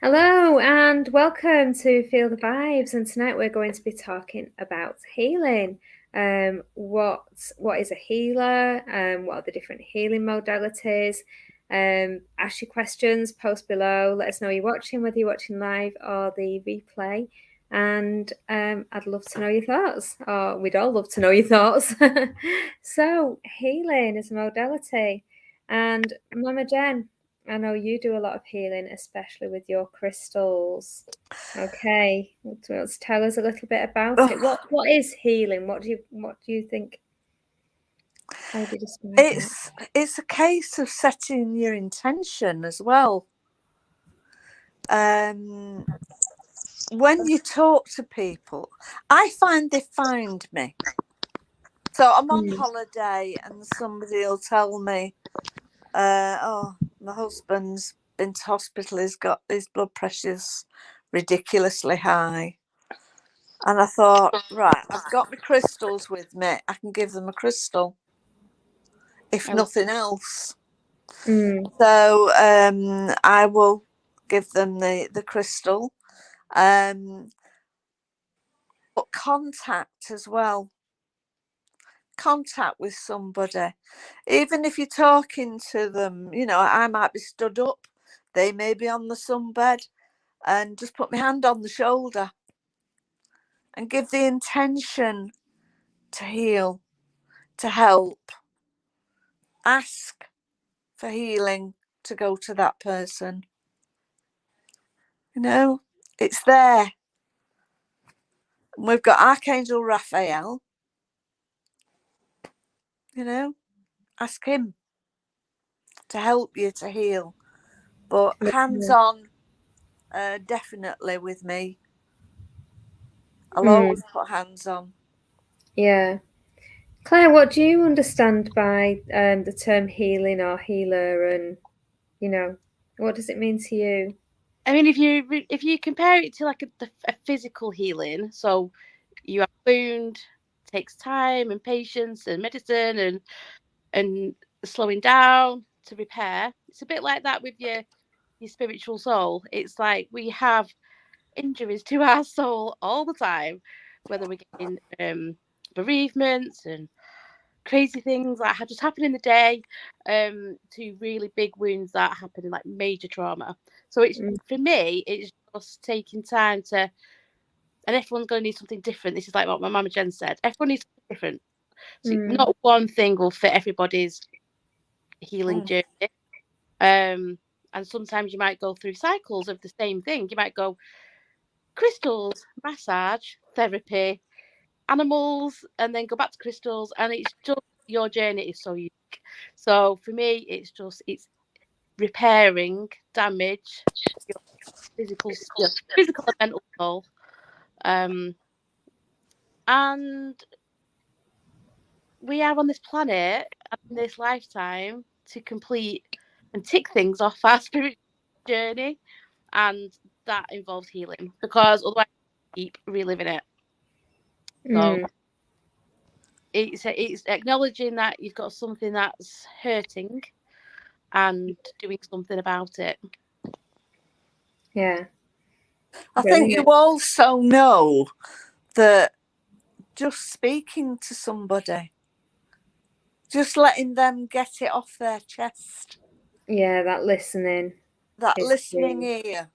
Hello and welcome to Feel the Vibes. And tonight we're going to be talking about healing. What is a healer? What are the different healing modalities? Ask your questions, post below. Let us know you're watching, whether you're watching live or the replay. And I'd love to know your thoughts, or we'd all love to know your thoughts. So, healing is a modality, and Mama Jen, I know you do a lot of healing, especially with your crystals. Okay, let's tell us a little bit about it. What is healing? What do you think? How do you describe that? It's a case of setting your intention as well. When you talk to people, I find they find me. So I'm on holiday and somebody will tell me, "Oh, my husband's been to hospital. He's got his blood pressure's ridiculously high." And I thought, right, I've got my crystals with me. I can give them a crystal, if nothing else. So I will give them the crystal, but contact as well. Contact with somebody, even if you're talking to them. I might be stood up, they may be on the sunbed, and just put my hand on the shoulder and give the intention to heal, to help. Ask for healing to go to that person. It's there. We've got Archangel Raphael. Ask him to help you to heal. But hands-on, definitely with me. I'll always put hands on. Yeah. Claire, what do you understand by the term healing or healer, and what does it mean to you? I mean, if you compare it to like a physical healing, so you have a wound, takes time and patience and medicine and slowing down to repair. It's a bit like that with your spiritual soul. It's like we have injuries to our soul all the time, whether we're getting bereavements and crazy things that have just happened in the day, to really big wounds that happen in like major trauma. So it's for me, it's just taking time to, and everyone's going to need something different. This is like what my mama Jen said. Everyone needs something different. So not one thing will fit everybody's healing journey. And sometimes you might go through cycles of the same thing. You might go crystals, massage, therapy, animals, and then go back to crystals, and it's just your journey is so unique. So for me, it's repairing damage, your physical and mental soul, and we are on this planet in this lifetime to complete and tick things off our spiritual journey, and that involves healing, because otherwise we keep reliving it. So it's acknowledging that you've got something that's hurting and doing something about it. Yeah. I think you also know that just speaking to somebody, just letting them get it off their chest. Yeah, that listening. That listening ear.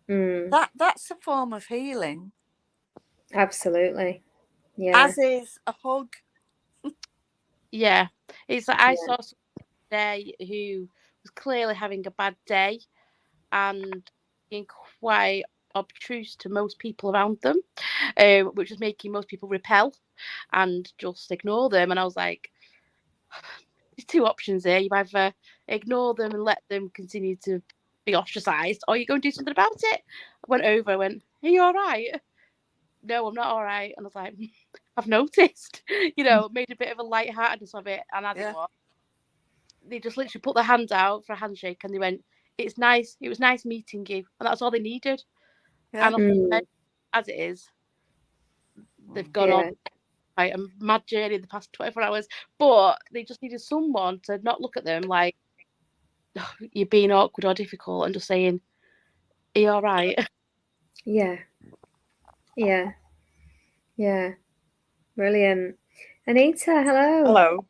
That's a form of healing. Absolutely. Yeah. As is a hug. Yeah. It's like I saw someone today who was clearly having a bad day and being quite obtruse to most people around them, which was making most people repel and just ignore them. And I was like, there's two options here. You either ignore them and let them continue to be ostracized, or you're going to do something about it. I went over, I went, are you all right? No, I'm not all right. And I was like, I've noticed, made a bit of a lightheartedness of it. And as it was, they just literally put their hands out for a handshake and they went, it's nice. It was nice meeting you. And that's all they needed. Yeah. And as it is, they've gone on quite a mad journey in the past 24 hours, but they just needed someone to not look at them like, oh, you're being awkward or difficult, and just saying, Are you all right? Yeah. Yeah. Yeah. Brilliant. Anita, hello. Hello.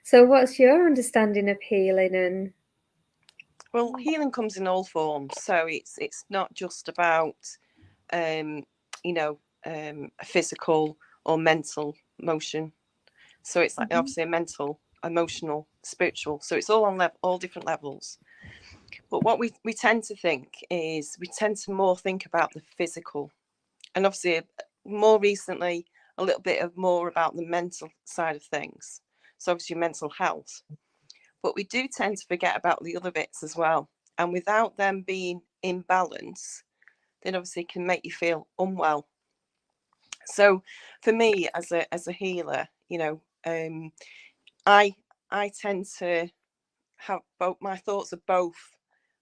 So what's your understanding of healing? And Well, healing comes in all forms, so it's not just about a physical or mental motion. So it's like obviously a mental, emotional, spiritual. So it's all on all different levels. But what we tend to think is we tend to more think about the physical, and obviously more recently a little bit of more about the mental side of things. So obviously mental health. But we do tend to forget about the other bits as well. And without them being in balance, then obviously it can make you feel unwell. So for me as a healer, I tend to have both, my thoughts are both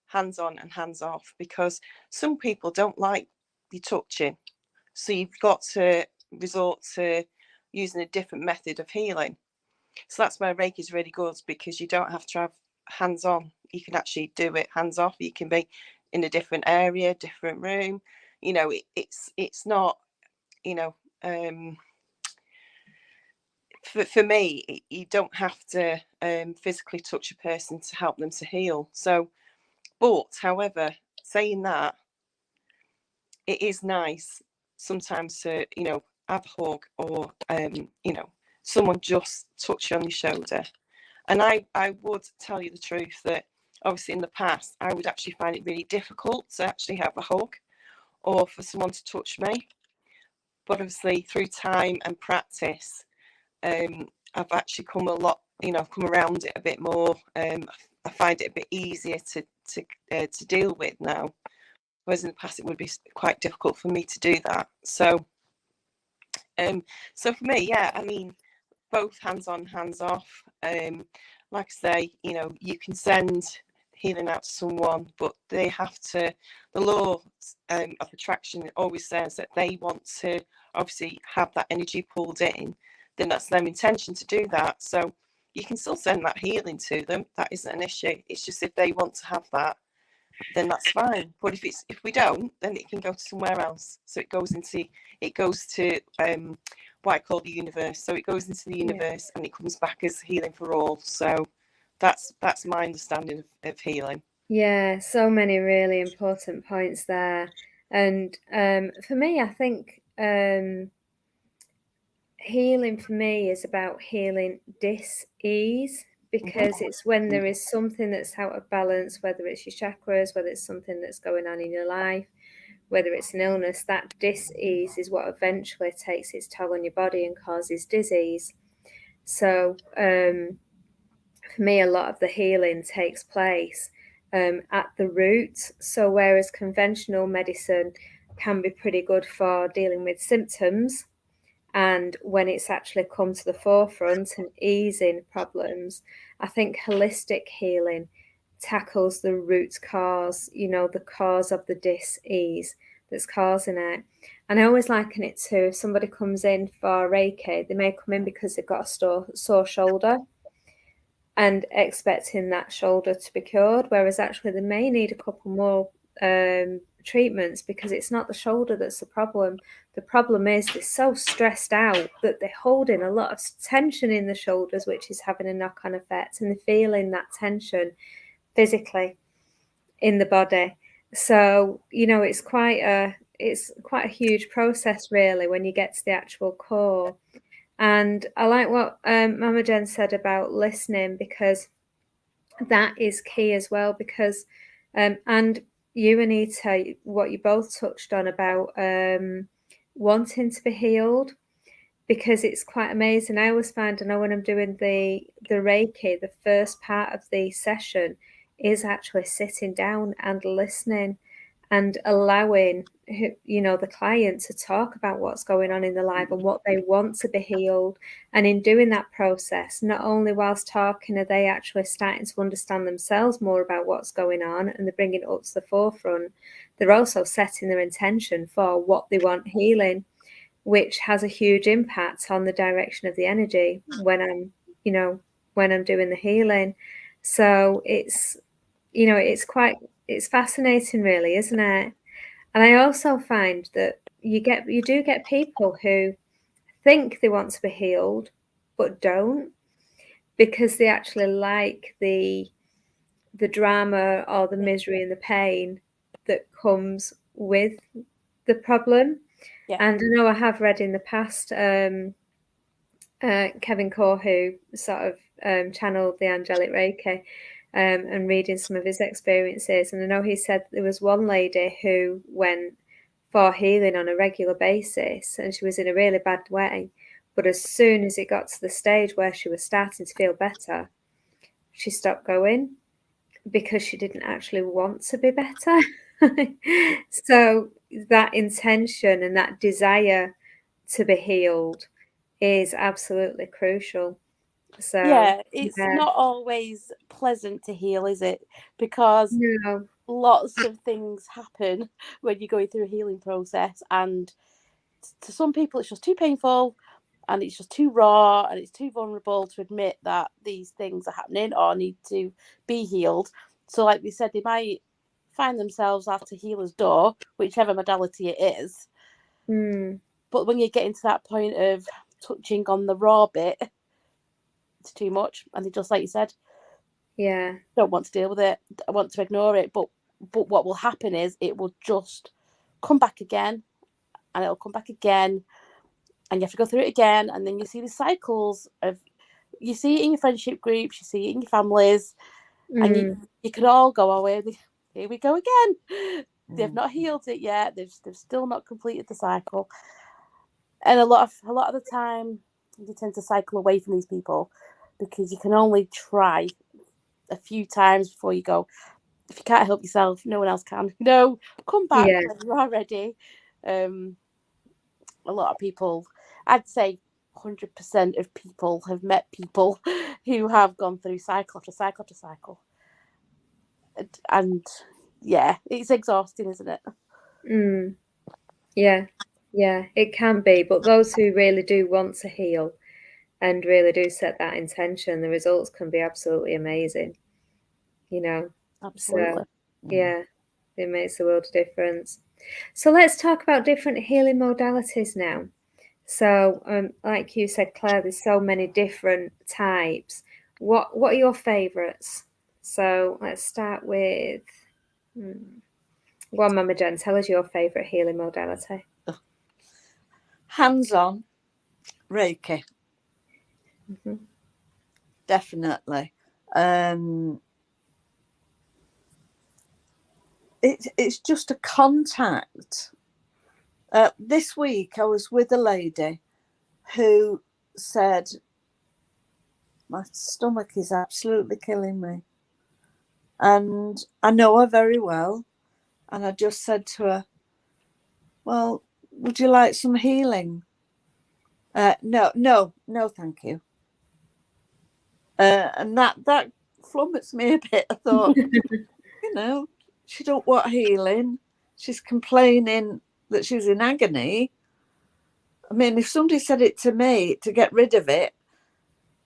hands on and hands off, because some people don't like you touching. So you've got to resort to using a different method of healing. So that's where Reiki is really good, because you don't have to have hands on. You can actually do it hands off. You can be in a different area, different room. It's not, for me, you don't have to physically touch a person to help them to heal. So, but however, saying that, it is nice sometimes to, have a hug, or, someone just touch you on your shoulder. And I would tell you the truth that obviously in the past, I would actually find it really difficult to actually have a hug or for someone to touch me. But obviously through time and practice, I've actually come come around it a bit more. I find it a bit easier to deal with now. Whereas in the past, it would be quite difficult for me to do that. So for me, yeah, I mean, both hands on, hands off. Like I say, you can send healing out to someone, but they have to, the law of attraction always says that they want to obviously have that energy pulled in, then that's their intention to do that. So you can still send that healing to them. That isn't an issue. It's just if they want to have that, then that's fine. But if we don't, then it can go to somewhere else. So it goes to what I call the universe. So it goes into the universe, and it comes back as healing for all. So that's my understanding of healing. yeah, so many really important points there. And for me, I think healing for me is about healing dis-ease, because it's when there is something that's out of balance, whether it's your chakras, whether it's something that's going on in your life, whether it's an illness, that dis-ease is what eventually takes its toll on your body and causes disease. So for me, a lot of the healing takes place at the root. So whereas conventional medicine can be pretty good for dealing with symptoms, and when it's actually come to the forefront and easing problems, I think holistic healing tackles the root cause, the cause of the dis-ease that's causing it. And I always liken it to, if somebody comes in for Reiki, they may come in because they've got a sore shoulder and expecting that shoulder to be cured, whereas actually they may need a couple more treatments, because it's not the shoulder that's the problem. The problem is they're so stressed out that they're holding a lot of tension in the shoulders, which is having a knock-on effect, and they're feeling that tension physically in the body. So it's quite a huge process, really, when you get to the actual core. And I like what Mama Jen said about listening, because that is key as well. Because and you, Anita, what you both touched on about wanting to be healed, because it's quite amazing. I always find, I know when I'm doing the Reiki, the first part of the session is actually sitting down and listening and allowing the client to talk about what's going on in their life and what they want to be healed. And in doing that process, not only whilst talking are they actually starting to understand themselves more about what's going on, and they're bringing it up to the forefront, they're also setting their intention for what they want healing, which has a huge impact on the direction of the energy when I'm doing the healing. So it's quite it's fascinating, really, isn't it? And I also find that you do get people who think they want to be healed, but don't, because they actually like the drama or the misery and the pain that comes with the problem. Yeah. And I know I have read in the past, Kevin Core, who sort of channeled the angelic Reiki, and reading some of his experiences. And I know he said there was one lady who went for healing on a regular basis, and she was in a really bad way. But as soon as it got to the stage where she was starting to feel better, she stopped going because she didn't actually want to be better. So that intention and that desire to be healed is absolutely crucial. So Yeah, it's yeah, not always pleasant to heal, is it? Because no, lots of things happen when you're going through a healing process, and to some people it's just too painful, and it's just too raw, and it's too vulnerable to admit that these things are happening or need to be healed. So like we said, they might find themselves at a healer's door, whichever modality it is. But when you get into that point of touching on the raw bit, it's too much, and they just, like you said, yeah, don't want to deal with it. I want to ignore it. But what will happen is it will just come back again, and it'll come back again, and you have to go through it again, and then you see the cycles of, you see it in your friendship groups, you see it in your families, and you could all go away. Here we go again. They've not healed it yet. They've still not completed the cycle, and a lot of the time, you tend to cycle away from these people because you can only try a few times before you go, if you can't help yourself, no one else can. No, come back yeah, when you are ready. A lot of people, I'd say 100% of people have met people who have gone through cycle after cycle after cycle. And yeah, it's exhausting, isn't it? yeah, yeah, it can be. But those who really do want to heal and really do set that intention, the results can be absolutely amazing, you know. Absolutely. So yeah, it makes a world of difference. So let's talk about different healing modalities now. So like you said, Claire, there's so many different types. What are your favorites? So let's start with go on, Mama Jen, tell us your favorite healing modality. Hands-on Reiki. Definitely. It's just a contact. This week I was with a lady who said, my stomach is absolutely killing me. And I know her very well. And I just said to her, well, would you like some healing? No, thank you. And that flummoxed me a bit. I thought, she don't want healing. She's complaining that she's in agony. I mean, if somebody said it to me to get rid of it,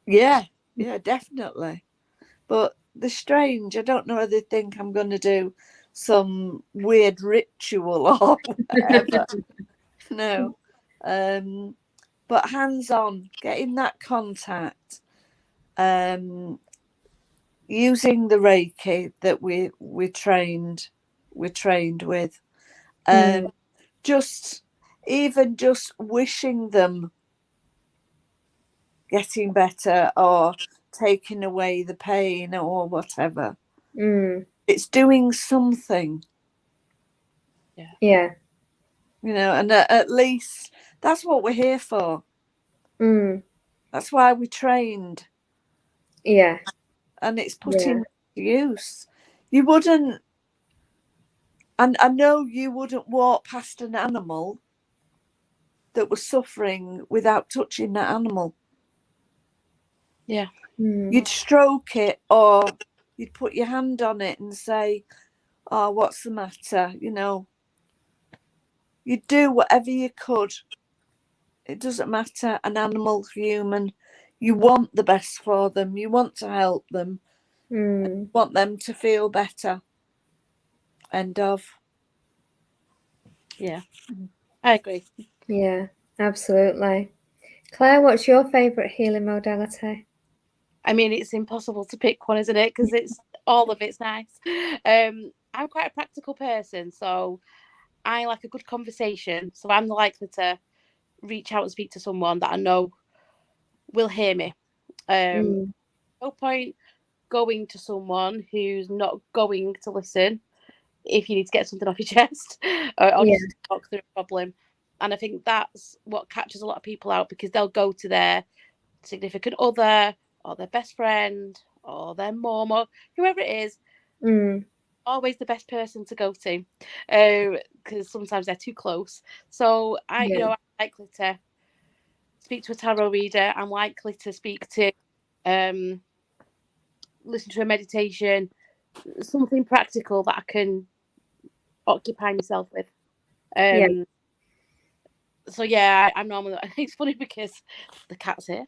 yeah, definitely. But they're strange. I don't know whether they think I'm going to do some weird ritual or whatever. No. But hands-on, getting that contact, using the Reiki that we trained with, just wishing them getting better or taking away the pain or whatever. It's doing something. Yeah. And at least that's what we're here for. That's why we trained. Yeah. And it's putting to use. You wouldn't, and I know you wouldn't walk past an animal that was suffering without touching that animal. Yeah. You'd stroke it, or you'd put your hand on it and say, oh, what's the matter? You'd do whatever you could. It doesn't matter, an animal, human. You want the best for them. You want to help them. You want them to feel better. End of. Yeah, I agree. Yeah, absolutely. Claire, what's your favourite healing modality? I mean, it's impossible to pick one, isn't it? Because it's all of it's nice. I'm quite a practical person, so I like a good conversation. So I'm likely to reach out and speak to someone that I know will hear me. No point going to someone who's not going to listen if you need to get something off your chest or Yeah. just talk through a problem. And I think that's what catches a lot of people out, because they'll go to their significant other or their best friend or their mom or whoever it is. Always the best person to go to, because sometimes they're too close. So I'm likely to speak to a tarot reader. I'm likely to speak to listen to a meditation, something practical that I can occupy myself with. So yeah, I'm normally. It's funny because the cat's here.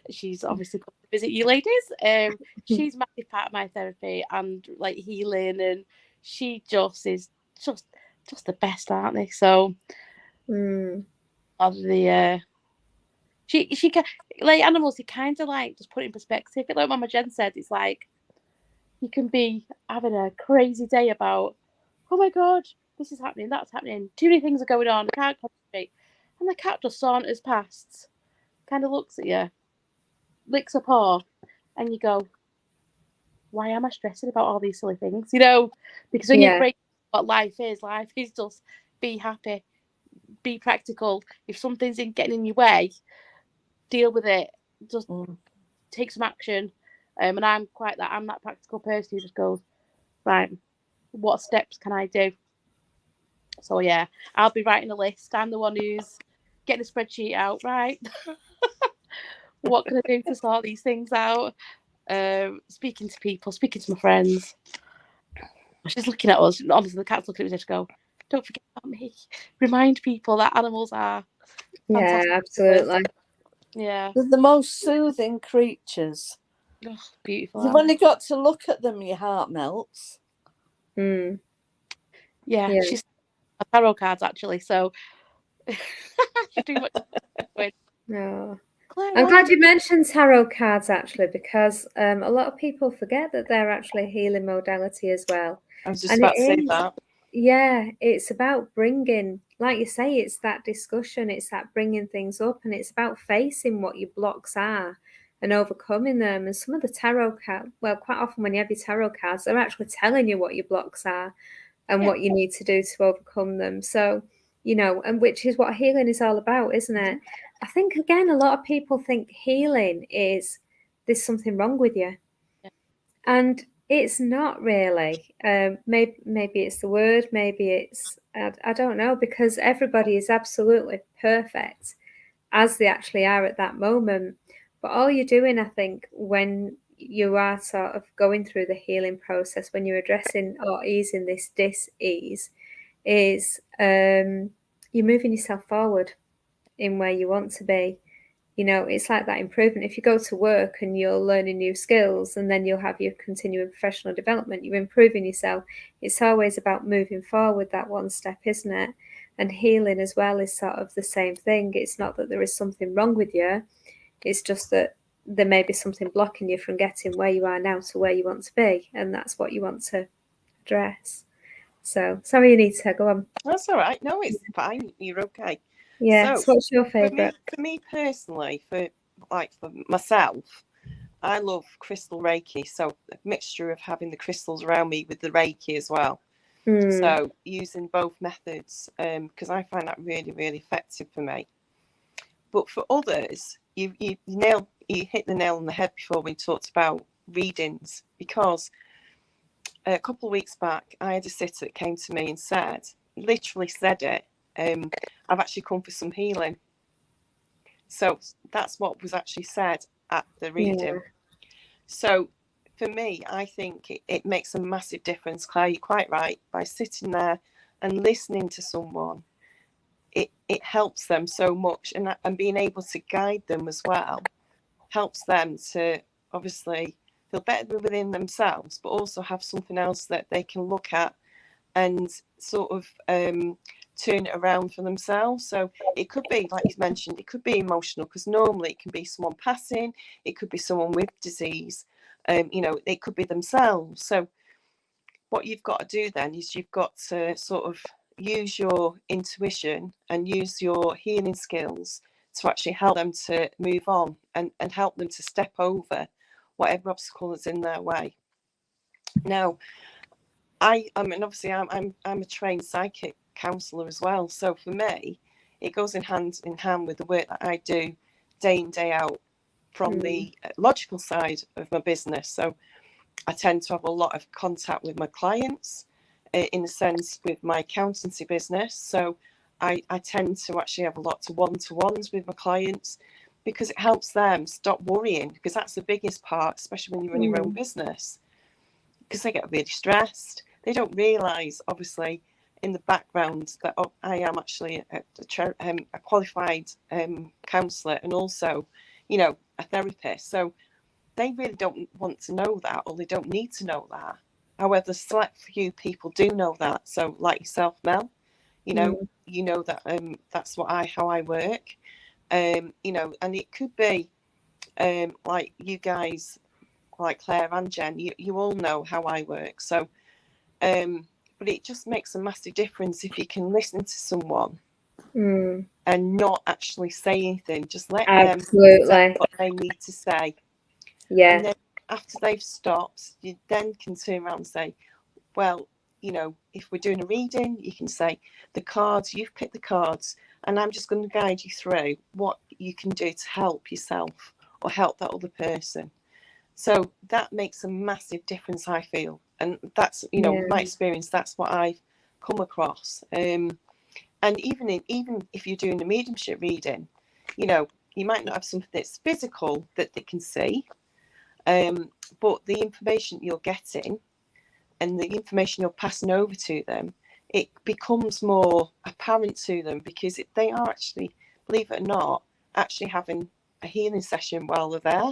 She's obviously come to visit you ladies. She's a massive part of my therapy and like healing, and she just is just the best, aren't they? So of the she can, like, animals, you kind of like just put it in perspective. Like Mama Jen said, it's like you can be having a crazy day about, oh my god, this is happening, that's happening, too many things are going on, I can't concentrate. And the cat just saunters past, kind of looks at you, licks a paw, and you go, why am I stressing about all these silly things? You know, because when you break what life is just be happy, be practical. If something's getting in your way, deal with it. Just take some action. And I'm that practical person who just goes, right, what steps can I do? So yeah, I'll be writing a list. I'm the one who's getting a spreadsheet out, right? What can I do to sort these things out? Speaking to people, speaking to my friends. She's looking at us. Honestly, the cat's looking at me to go, don't forget about me. Remind people that animals are fantastic. Yeah, absolutely. Yeah. They're the most soothing creatures. Oh, beautiful. You've only got to look at them, your heart melts. Yeah, she's tarot cards actually, so she's doing what she's doing. No. I'm glad you mentioned tarot cards actually, because a lot of people forget that they're actually a healing modality as well. I was just about to say that. Yeah, it's about bringing, like you say, it's that discussion, it's that bringing things up, and it's about facing what your blocks are and overcoming them. And some of the tarot cards, well, quite often when you have your tarot cards, they're actually telling you what your blocks are and what you need to do to overcome them. So, you know, and which is what healing is all about, isn't it? I think, again, a lot of people think healing is there's something wrong with you. And it's not really. Maybe it's the word, maybe it's, I don't know, because everybody is absolutely perfect as they actually are at that moment. But all you're doing, I think, when you are sort of going through the healing process, when you're addressing or easing this dis-ease, is you're moving yourself forward in where you want to be. You know, it's like that improvement. If you go to work and you're learning new skills and then you'll have your continuing professional development, you're improving yourself. It's always about moving forward that one step, isn't it? And healing as well is sort of the same thing. It's not that there is something wrong with you. It's just that there may be something blocking you from getting where you are now to where you want to be. And that's what you want to address. So, sorry, Anita, go on. That's all right. No, it's fine. You're okay. Yeah, so what's your favourite? For me personally, for myself, I love crystal Reiki. So a mixture of having the crystals around me with the Reiki as well. So using both methods, because I find that really, really effective for me. But for others, you hit the nail on the head before we talked about readings, because a couple of weeks back, I had a sitter that came to me and literally said it, I've actually come for some healing. So that's what was actually said at the reading. Yeah. So for me, I think it makes a massive difference, Claire, you're quite right, by sitting there and listening to someone. It helps them so much, and being able to guide them as well helps them to obviously feel better within themselves, but also have something else that they can look at and sort of turn it around for themselves. So it could be, like you mentioned, it could be emotional, because normally it can be someone passing, it could be someone with disease, it could be themselves. So what you've got to do then is you've got to sort of use your intuition and use your healing skills to actually help them to move on, and help them to step over whatever obstacle is in their way. Now, I mean, obviously, I'm a trained psychic counsellor as well. So for me, it goes in hand with the work that I do day in, day out from the logical side of my business. So I tend to have a lot of contact with my clients, in a sense with my accountancy business. So I tend to actually have a lot of one-to-ones with my clients, because it helps them stop worrying, because that's the biggest part, especially when you run your own business, because they get really stressed. They don't realise, obviously, in the background that I am actually a qualified counsellor, and also, a therapist. So they really don't want to know that, or they don't need to know that. However, select few people do know that. So, like yourself, Mel, you know that that's how I work. And it could be like you guys, like Claire and Jen, you all know how I work. So, but it just makes a massive difference if you can listen to someone and not actually say anything. Just let them say what they need to say. Yeah. And then after they've stopped, you then can turn around and say, well, if we're doing a reading, you can say, the cards, you've picked the cards, and I'm just going to guide you through what you can do to help yourself or help that other person. So that makes a massive difference, I feel. And that's, my experience, that's what I've come across. And even if you're doing a mediumship reading, you might not have something that's physical that they can see, but the information you're getting and the information you're passing over to them, it becomes more apparent to them, because they are actually, believe it or not, actually having a healing session while they're there,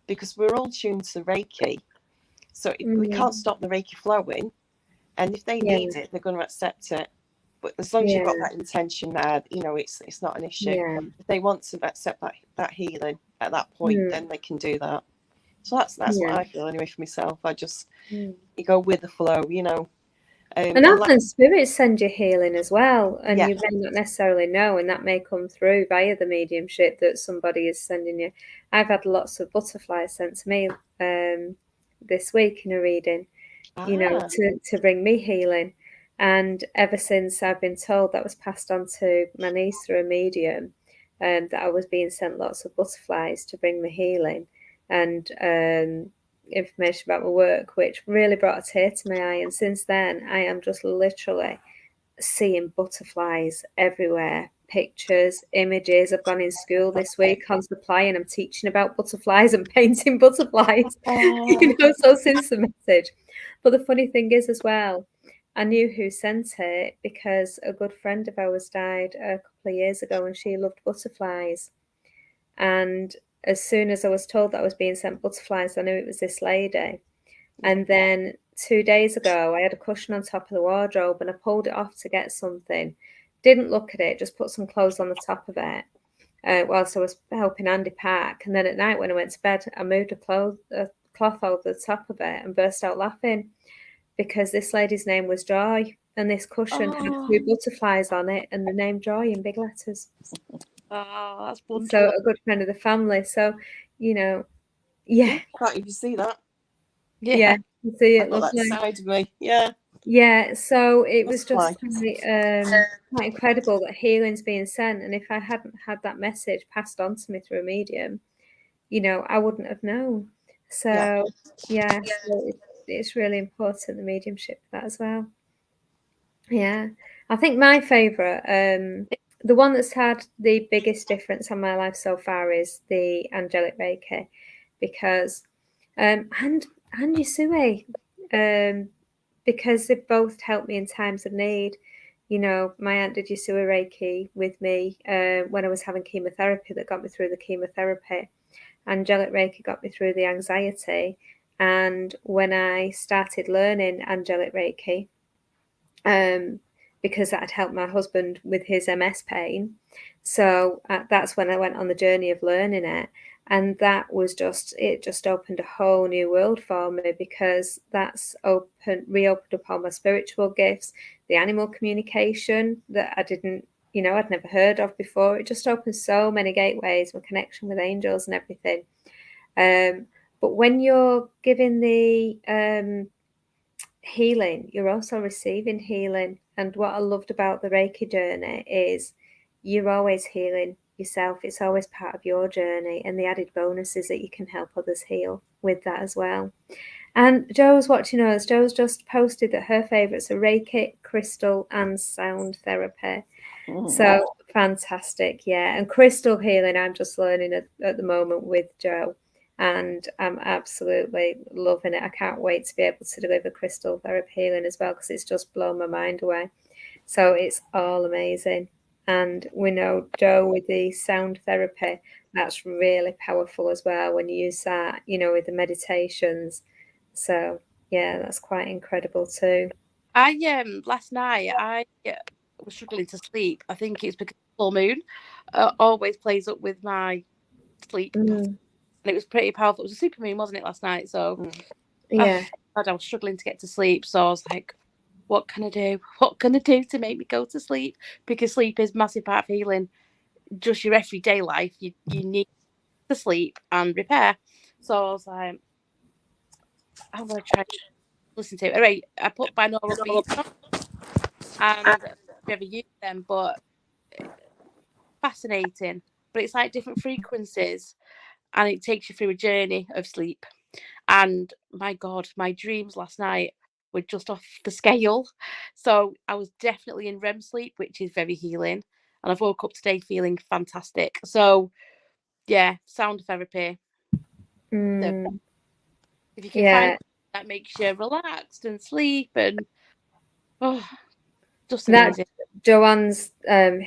because we're all tuned to Reiki. So we can't stop the Reiki flowing. And if they need it, they're going to accept it. But as long as you've got that intention there, it's not an issue. If they want to accept that healing at that point, then they can do that. So that's what I feel anyway for myself. I just you go with the flow, And often spirits send you healing as well, and you may not necessarily know, and that may come through via the mediumship that somebody is sending you. I've had lots of butterflies sent to me this week in a reading, to bring me healing. And ever since I've been told, that was passed on to my niece through a medium, that I was being sent lots of butterflies to bring me healing and information about my work, which really brought a tear to my eye. And since then, I am just literally seeing butterflies everywhere. Pictures, images. I've gone in school this week on supply, and I'm teaching about butterflies and painting butterflies. So since the message. But the funny thing is as well, I knew who sent it because a good friend of ours died a couple of years ago, and she loved butterflies. And as soon as I was told that I was being sent butterflies, I knew it was this lady. And then 2 days ago, I had a cushion on top of the wardrobe, and I pulled it off to get something. Didn't look at it, just put some clothes on the top of it whilst I was helping Andy pack. And then at night when I went to bed, I moved a cloth over the top of it and burst out laughing, because this lady's name was Joy, and this cushion had 2 butterflies on it and the name Joy in big letters. Oh, that's wonderful. So a good friend of the family. So, can't even see that. You see it, lovely. That side of me, so it was just quite incredible that healing's being sent. And if I hadn't had that message passed on to me through a medium, I wouldn't have known. So so it's really important, the mediumship for that as well. I think my favourite, the one that's had the biggest difference on my life so far, is the angelic Reiki, because and Yusui, because they've both helped me in times of need. My aunt did Yusui Reiki with me when I was having chemotherapy, that got me through the chemotherapy. Angelic Reiki got me through the anxiety. And when I started learning angelic Reiki, because that had helped my husband with his MS pain. So that's when I went on the journey of learning it. And that was it just opened a whole new world for me, because that's reopened up all my spiritual gifts, the animal communication that I didn't, I'd never heard of before. It just opened so many gateways, my connection with angels and everything. But when you're giving the healing, you're also receiving healing. And what I loved about the Reiki journey is you're always healing yourself. It's always part of your journey, and the added bonus is that you can help others heal with that as well. And Jo's watching us. Jo's just posted that her favourites are Reiki, crystal, and sound therapy. So fantastic, yeah. And crystal healing, I'm just learning at the moment with Jo, and I'm absolutely loving it. I can't wait to be able to deliver crystal therapy healing as well, because it's just blown my mind away. So it's all amazing. And we know Jo with the sound therapy, that's really powerful as well when you use that, with the meditations. So yeah, that's quite incredible too. Last night I was struggling to sleep. I think it's because full moon always plays up with my sleep pattern. And it was pretty powerful. It was a super moon, wasn't it, last night? So Yeah. I was struggling to get to sleep. So I was like, what can I do? What can I do to make me go to sleep? Because sleep is a massive part of healing. Just your everyday life, you need to sleep and repair. So I was like, I'm going to try to listen to it. All right, I put binaural beats on, and I've never used them, but fascinating. But it's like different frequencies, and it takes you through a journey of sleep. And my God, my dreams last night were just off the scale. So I was definitely in REM sleep, which is very healing. And I've woke up today feeling fantastic. So yeah, sound therapy. So if you can find Yeah. that makes you relaxed and sleep and just That amazing. Joanne's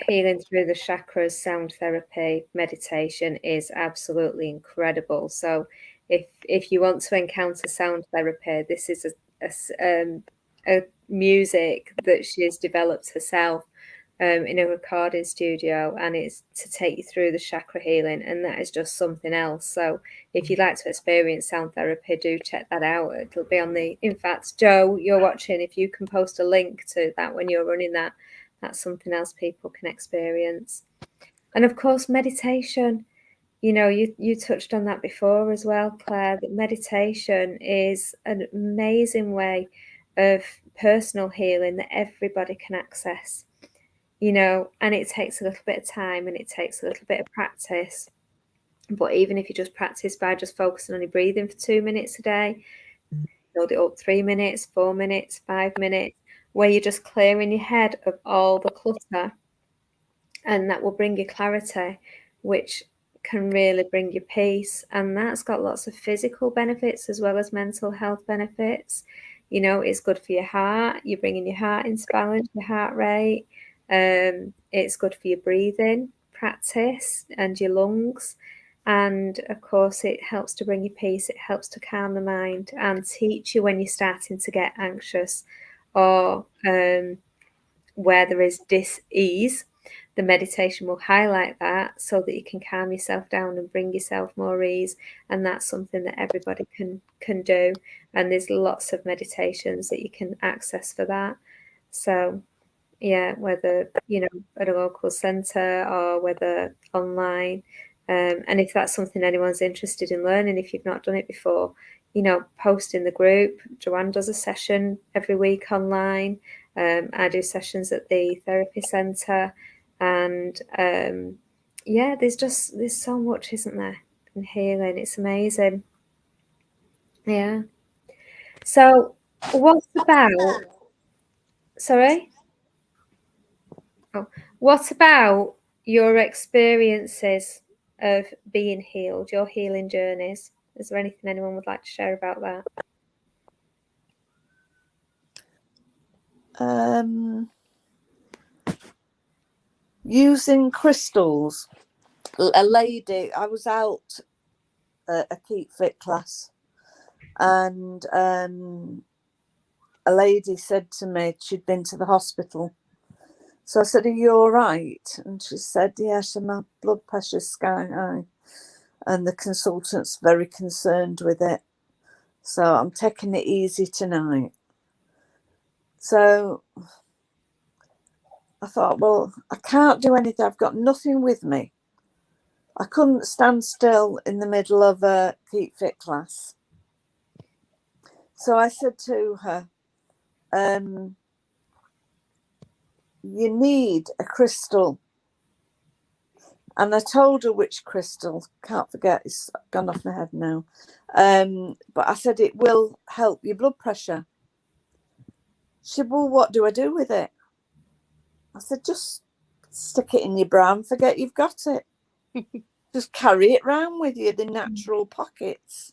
healing through the chakras sound therapy meditation is absolutely incredible. So if you want to encounter sound therapy, this is a music that she has developed herself in a recording studio, and it's to take you through the chakra healing, and that is just something else. So if you'd like to experience sound therapy, do check that out. It'll be on in fact, Jo, you're watching, if you can post a link to that when you're running that, that's something else people can experience. And of course, meditation. You touched on that before as well, Claire, that meditation is an amazing way of personal healing that everybody can access. And it takes a little bit of time, and it takes a little bit of practice. But even if you just practice by just focusing on your breathing for 2 minutes a day, build it up 3 minutes, 4 minutes, 5 minutes, where you're just clearing your head of all the clutter, and that will bring you clarity, which can really bring you peace. And that's got lots of physical benefits as well as mental health benefits. It's good for your heart. You're bringing your heart into balance, your heart rate. It's good for your breathing practice and your lungs. And of course, it helps to bring you peace. It helps to calm the mind and teach you when you're starting to get anxious or where there is dis-ease. The meditation will highlight that so that you can calm yourself down and bring yourself more ease. And that's something that everybody can do. And there's lots of meditations that you can access for that. So yeah, whether at a local centre or whether online, and if that's something anyone's interested in learning, if you've not done it before, post in the group. Joanne does a session every week online. I do sessions at the therapy centre, and yeah, there's so much, isn't there, in healing? It's amazing. Yeah. So what about? Sorry. Oh, what about your experiences of being healed, your healing journeys? Is there anything anyone would like to share about that? Using crystals. A lady, I was out a Keep Fit class, and a lady said to me she'd been to the hospital. So I said, "Are you all right?" And she said, "Yes, my blood pressure's sky high. And the consultant's very concerned with it. So I'm taking it easy tonight." So I thought, well, I can't do anything. I've got nothing with me. I couldn't stand still in the middle of a Keep Fit class. So I said to her, "You need a crystal." And I told her which crystal, can't forget, it's gone off my head now. But I said, "It will help your blood pressure." She said, "Well, what do I do with it?" I said, "Just stick it in your bra and forget you've got it." Just carry it round with you, the natural pockets.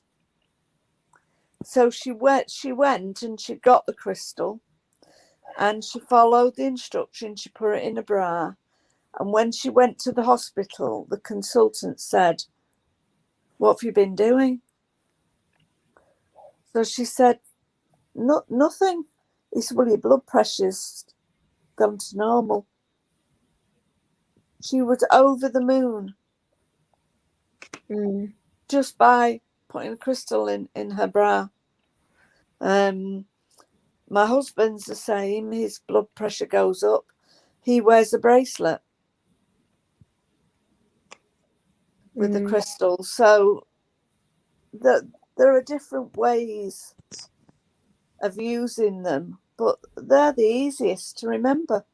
So she went and she got the crystal and she followed the instructions. She put it in a bra. And when she went to the hospital, the consultant said, "What have you been doing?" So she said, "Nothing." He said, "Well, your blood pressure's gone to normal." She was over the moon just by putting a crystal in her bra. My husband's the same. His blood pressure goes up. He wears a bracelet with the crystal. So there are different ways of using them, but they're the easiest to remember.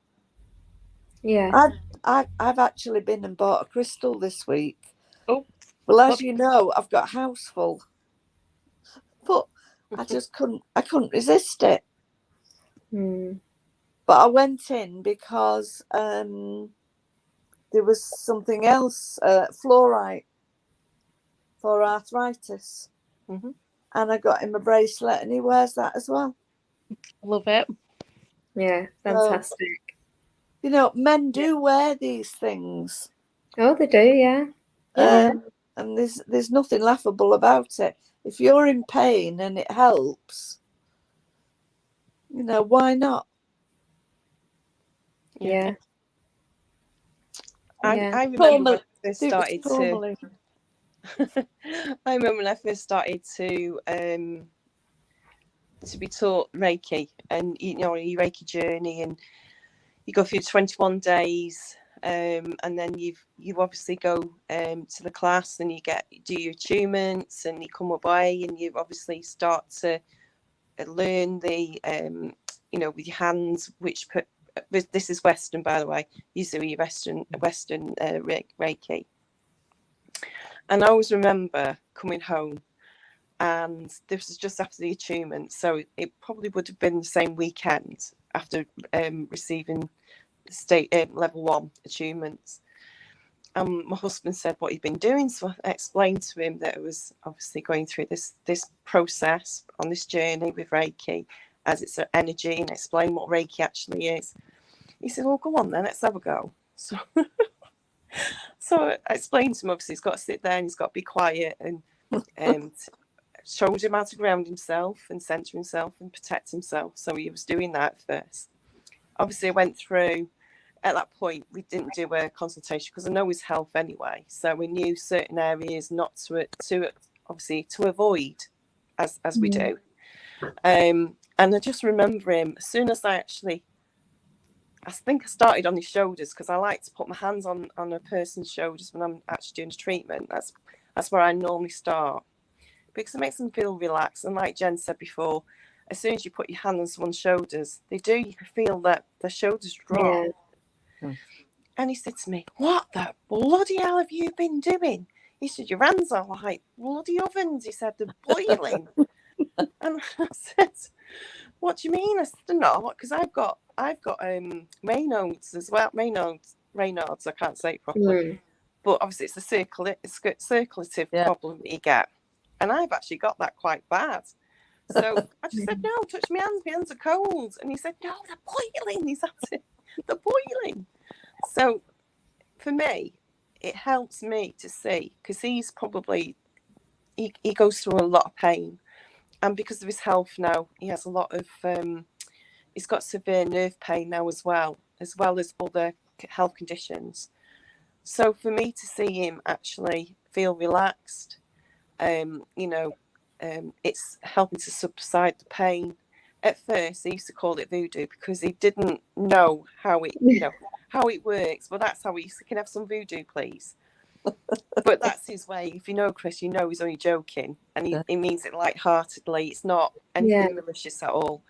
Yeah. I've actually been and bought a crystal this week. Oh, well, as you know, I've got a house full, but I couldn't resist it. But I went in because there was something else, fluorite for arthritis. And I got him a bracelet and he wears that as well. Love it. Yeah, fantastic. So, men do wear these things. Oh, they do, yeah. And there's nothing laughable about it. If you're in pain and it helps, why not? Yeah. I remember when I first started to. I remember when I first started to be taught Reiki, and your Reiki journey, and you go through 21 days, and then you obviously go to the class and you do your attunements and you come away and you obviously start to learn the with your hands, which this is Western, by the way, usually Western Reiki. And I always remember coming home, and this was just after the attunement, so it probably would have been the same weekend after receiving the state level 1 attunements. And my husband said, "What you've been doing?" So I explained to him that I was obviously going through this process on this journey with Reiki, as it's an energy, and explain what Reiki actually is. He said, "Well, go on then, let's have a go." So I explained to him, obviously he's got to sit there and he's got to be quiet, and showed him how to ground himself and center himself and protect himself. So he was doing that first. Obviously I went through, at that point we didn't do a consultation because I know his health anyway, so we knew certain areas not to obviously to avoid as we do. And I just remember him, as soon as I think I started on his shoulders, because I like to put my hands on a person's shoulders when I'm actually doing a treatment. That's where I normally start, because it makes them feel relaxed. And like Jen said before, as soon as you put your hand on someone's shoulders, you can feel that their shoulders drop. Yeah. And he said to me, "What the bloody hell have you been doing?" He said, "Your hands are like bloody ovens." He said, "They're boiling." And I said, "What do you mean?" I said, "They're not, because I've got Raynaud's as well. Raynaud's, I can't say it properly. But obviously it's a circulative problem that you get. And I've actually got that quite bad." So I just said, "No, touch my hands are cold." And he said, "No, they're boiling." He said, "They're boiling." So for me, it helps me to see, because he's probably, he goes through a lot of pain. And because of his health now, he has a lot of he's got severe nerve pain now as well as other health conditions. So for me to see him actually feel relaxed, it's helping to subside the pain. At first, he used to call it voodoo because he didn't know how it works. Well, that's how he used to, can I have some voodoo, please? But that's his way. If you know Chris, you know he's only joking, and he means it lightheartedly. It's not anything malicious at all.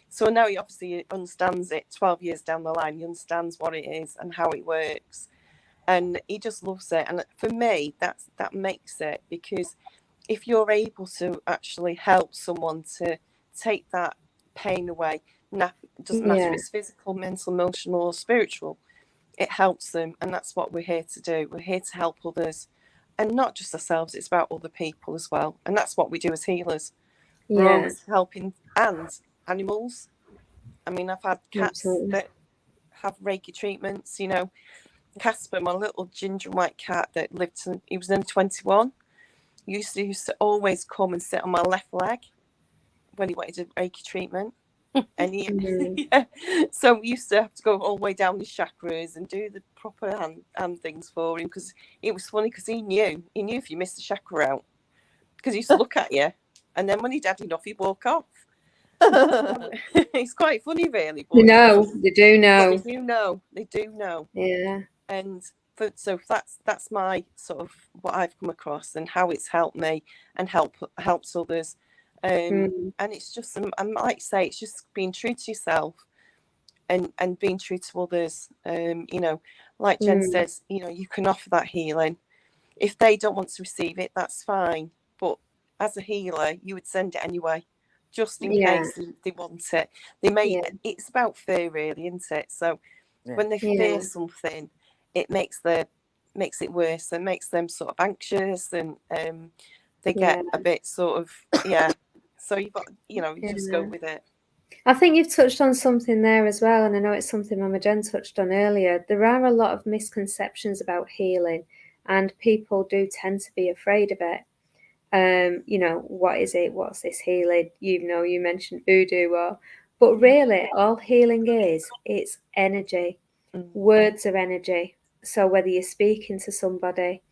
So now he obviously understands it. 12 years down the line, he understands what it is and how it works, and he just loves it. And for me, that makes it, because if you're able to actually help someone to take that pain away, doesn't matter if it's physical, mental, emotional, or spiritual, it helps them. And that's what we're here to do. We're here to help others, and not just ourselves. It's about other people as well. And that's what we do as healers. We're always helping, and animals. I mean, I've had cats that have Reiki treatments. Casper, my little ginger white cat that lived to, he was only 21. Used to always come and sit on my left leg when he wanted a Reiki treatment. And so we used to have to go all the way down his chakras and do the proper hand things for him, because it was funny, because he knew if you missed the chakra out, because he used to look at you, and then when he'd had enough, he'd walk off. It's quite funny, really. But they do know. They do know. Yeah. And so that's my sort of what I've come across and how it's helped me and helps others. And it's just, I might say, it's just being true to yourself and being true to others. Like Jen says, you can offer that healing. If they don't want to receive it, that's fine. But as a healer, you would send it anyway, just in case they want it. They may. It's about fear, really, isn't it? So when they fear something, it makes it worse and makes them sort of anxious, and they get a bit sort of So you've got, you just go with it. I think you've touched on something there as well, and I know it's something Mama Jen touched on earlier. There are a lot of misconceptions about healing, and people do tend to be afraid of it. What is it? What's this healing? You mentioned voodoo, but really, all healing it's energy. Words are energy. So whether you're speaking to somebody,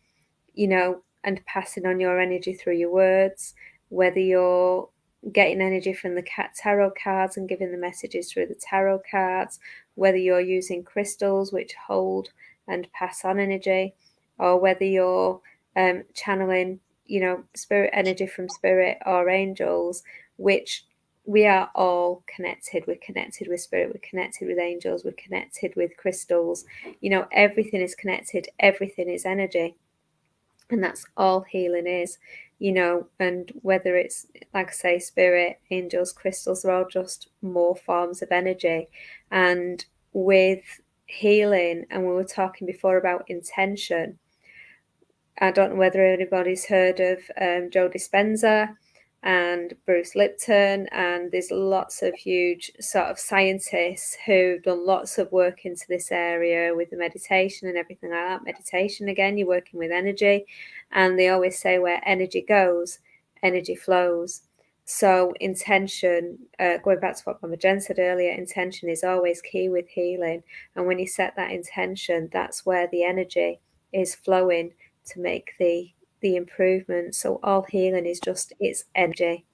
and passing on your energy through your words, whether you're getting energy from the tarot cards and giving the messages through the tarot cards, whether you're using crystals which hold and pass on energy, or whether you're channeling, spirit energy from spirit or angels, which we are all connected. We're connected with spirit, we're connected with angels, we're connected with crystals. Everything is connected, everything is energy. And that's all healing is, and whether it's, like I say, spirit, angels, crystals, they're all just more forms of energy. And with healing, and we were talking before about intention, I don't know whether anybody's heard of Joe Dispenza and Bruce Lipton, and there's lots of huge sort of scientists who've done lots of work into this area with the meditation and everything like that. Meditation, again, you're working with energy, and they always say where energy goes, energy flows. So intention, going back to what Mama Jen said earlier, intention is always key with healing. And when you set that intention, that's where the energy is flowing to make the improvement. So all healing is just, it's energy.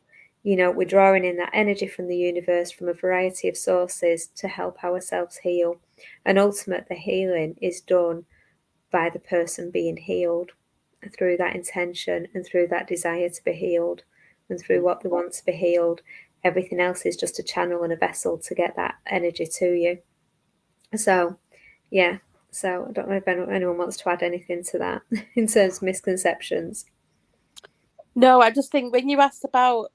We're drawing in that energy from the universe, from a variety of sources, to help ourselves heal. And ultimately, the healing is done by the person being healed through that intention and through that desire to be healed and through what they want to be healed. Everything else is just a channel and a vessel to get that energy to you. So I don't know if anyone wants to add anything to that in terms of misconceptions. No, I just think when you asked about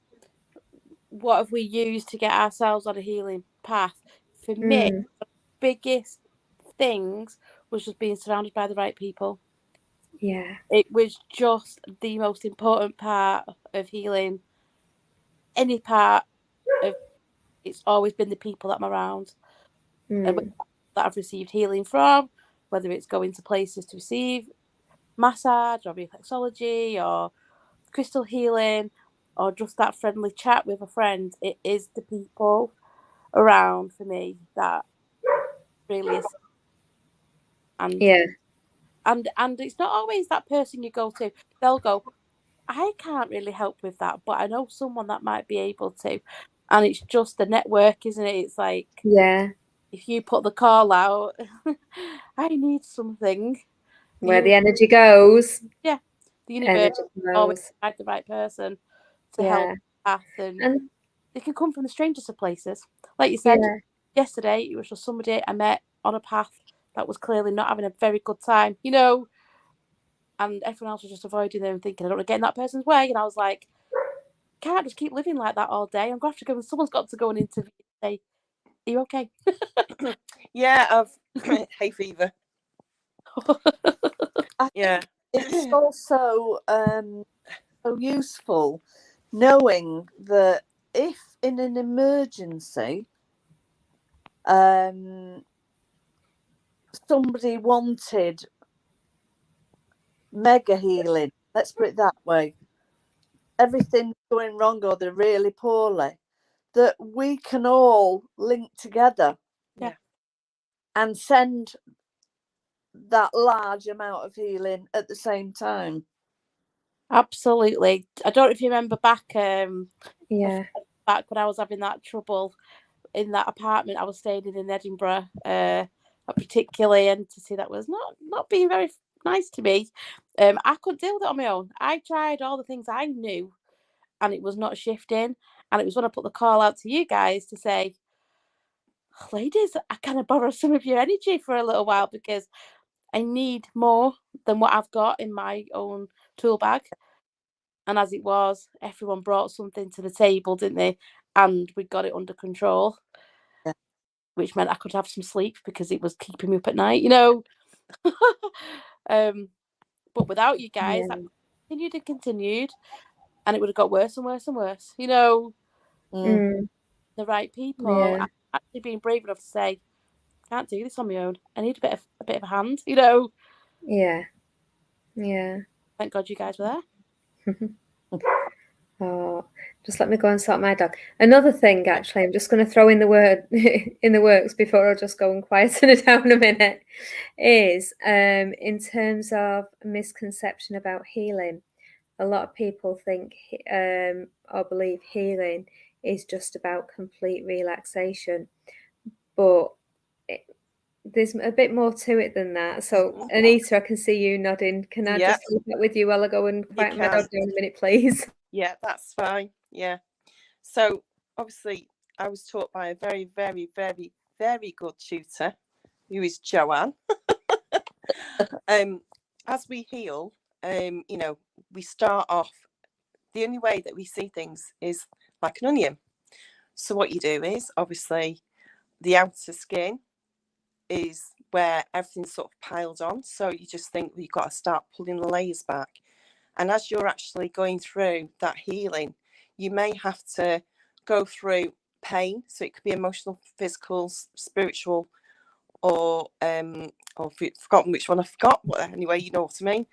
what have we used to get ourselves on a healing path, for me, the biggest things was just being surrounded by the right people. Yeah. It was just the most important part of healing. Any part of it's always been the people that I'm around. And that I've received healing from, whether it's going to places to receive massage or reflexology or crystal healing or just that friendly chat with a friend, it is the people around for me that really is. And and it's not always that person you go to. They'll go, I can't really help with that, but I know someone that might be able to. And it's just the network, isn't it? It's like, if you put the call out, I need something. Where the energy goes. Yeah. The universe always find the right person to help path, and they can come from the strangest of places. Like you said, yesterday, it was just somebody I met on a path that was clearly not having a very good time, you know, and everyone else was just avoiding them, thinking, I don't want to get in that person's way. And I was like, can't just keep living like that all day. I'm going to have to go, and someone's got to go and interview and say, are you okay? Yeah, I've hay fever. I think it's also so useful knowing that if in an emergency somebody wanted mega healing, let's put it that way, everything's going wrong or they're really poorly, that we can all link together and send that large amount of healing at the same time. Absolutely. I don't know if you remember back when I was having that trouble in that apartment I was staying in Edinburgh, a particular entity that was not being very nice to me. I couldn't deal with it on my own. I tried all the things I knew and it was not shifting. And it was when I put the call out to you guys to say, ladies, I kind of borrow some of your energy for a little while because I need more than what I've got in my own tool bag. And as it was, everyone brought something to the table, didn't they? And we got it under control, which meant I could have some sleep because it was keeping me up at night, you know. But without you guys, that continued, and it would have got worse and worse and worse, you know. The right people actually being brave enough to say, I can't do this on my own. I need a bit of a hand, you know. Thank God you guys were there. Oh, just let me go and sort my dog. Another thing, actually, I'm just going to throw in the word in the works before I'll just go and quieten it down a minute, is in terms of misconception about healing. A lot of people think or believe healing is just about complete relaxation, but there's a bit more to it than that. So, Anita, I can see you nodding. Can I just leave that with you while I go and quieten my dog down a minute, please? Yeah, that's fine. Yeah. So, obviously, I was taught by a very, very, very, very good tutor, who is Joanne. As we heal, you know, we start off, the only way that we see things is like an onion. So what you do is, obviously, the outer skin is where everything's sort of piled on. So you just think you've got to start pulling the layers back. And as you're actually going through that healing, you may have to go through pain. So it could be emotional, physical, spiritual, or I've forgotten which one I forgot. But anyway, you know what I mean.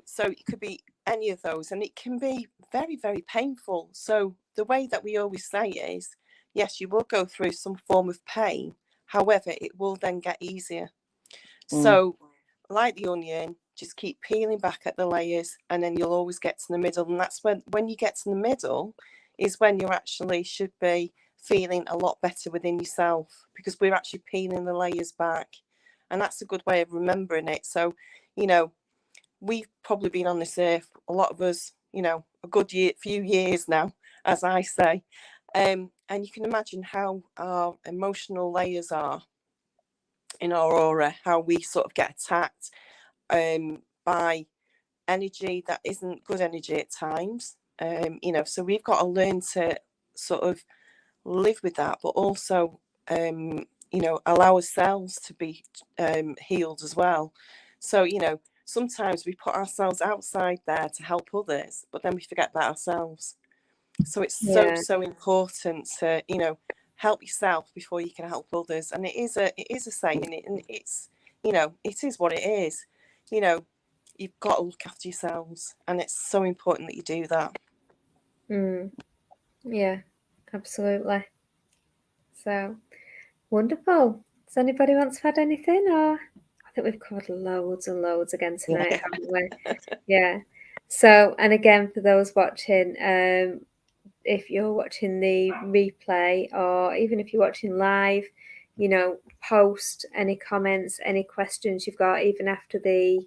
So it could be any of those, and it can be very, very painful. So the way that we always say is, yes, you will go through some form of pain. However, it will then get easier. So, like the onion, just keep peeling back at the layers, and then you'll always get to the middle. And that's when you get to the middle is when you actually should be feeling a lot better within yourself, because we're actually peeling the layers back. And that's a good way of remembering it. So, you know, we've probably been on this earth, a lot of us, you know, a good few years now, as I say. And you can imagine how our emotional layers are in our aura, how we sort of get attacked by energy that isn't good energy at times. You know, so we've got to learn to sort of live with that, but also, you know, allow ourselves to be healed as well. So, you know, sometimes we put ourselves outside there to help others, but then we forget about ourselves. So it's so important to, you know, help yourself before you can help others. And it is a saying, and it's, you know, it is what it is. You know, you've got to look after yourselves, and it's so important that you do that. Yeah, absolutely. So wonderful. Does anybody want to add anything? Or I think we've covered loads and loads again tonight, haven't we? Yeah. So, and again, for those watching, if you're watching the replay or even if you're watching live, you know, post any comments, any questions you've got, even after the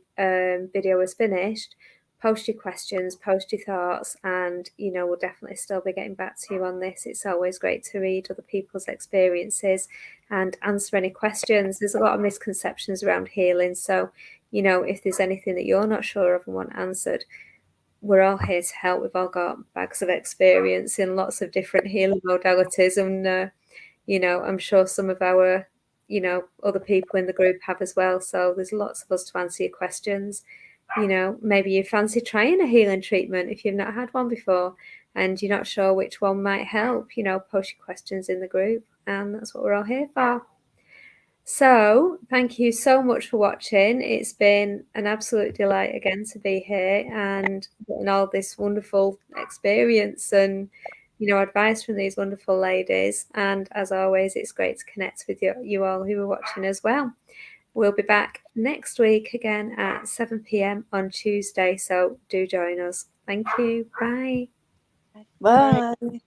video is finished. Post your questions, post your thoughts, and you know, we'll definitely still be getting back to you on this. It's always great to read other people's experiences and answer any questions. There's a lot of misconceptions around healing, so you know, if there's anything that you're not sure of and want answered, we're all here to help. We've all got bags of experience in lots of different healing modalities, and you know, I'm sure some of our, you know, other people in the group have as well. So there's lots of us to answer your questions. You know, maybe you fancy trying a healing treatment if you've not had one before and you're not sure which one might help. You know, post your questions in the group, and that's what we're all here for. So, thank you so much for watching. It's been an absolute delight again to be here and getting all this wonderful experience and, you know, advice from these wonderful ladies. And as always, it's great to connect with you all who are watching as well. We'll be back next week again at 7 p.m. on Tuesday. So do join us. Thank you. Bye. Bye.